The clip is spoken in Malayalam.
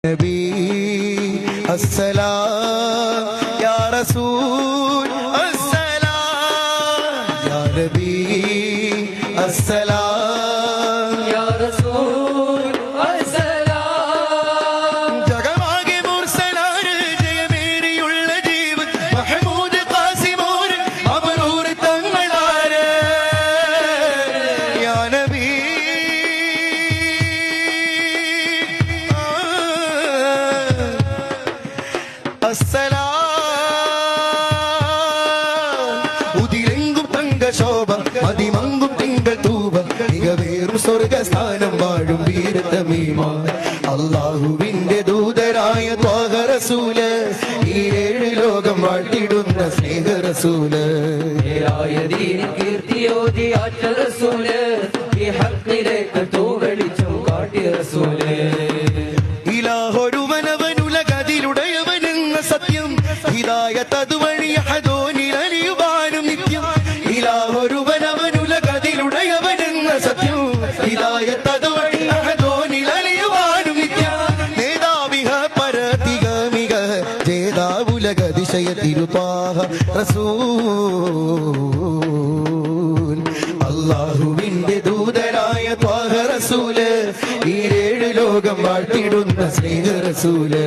नबी अस्सलाम या रसूल अस्सलाम या नबी अस्सलाम या रसूल अस्सलाम जगमागे मुरसलार जय मेरियुள்ள ജീവൻ महमूद कासिमोर अबरूर तंगलार या नबी ഉതിരെങ്കും തങ്ക ശോഭ അതിമങ്കും തിങ്കൾ തൂവ മികവേറും സ്വർഗസ്ഥാനം വാഴും വീരതമീമാ അല്ലാഹുവിന്റെ ദൂതരായ ത്വാഹ റസൂല് ഈ ഏഴ് ലോകം വാഴ്ത്തിടുന്ന സ്നേഹ റസൂല് കീർത്തിയോതി ആറ്റൽ റസൂല് ഈ ഹഖിലേക്ക് തൂവെളിച്ചം കാട്ടിയ റസൂല് ഇലാഹൊരുവനവനുലകതിലുടയവനെന്ന സത്യം ഹിദായത്ത് അതുവഴി അഹദോനിൽ അലിയുവാനും നിത്യം ഇലാഹൊരുവനവനുലകതിലുടയവനെന്ന സത്യം ഹിദായത്ത് അതുവഴി അഹദോനിൽ അലിയുവാനും നിത്യം നേതാവിഹ പരതിഗമിക ജേതാവുലകതിശയ തിരുത്വാഹ റസൂൽ അല്ലാഹുവിന്റെ ദൂതരായ ത്വാഹ റസൂല് ഈ ഏഴ് ലോകം വാഴ്ത്തിടുന്ന സ്നേഹ റസൂല്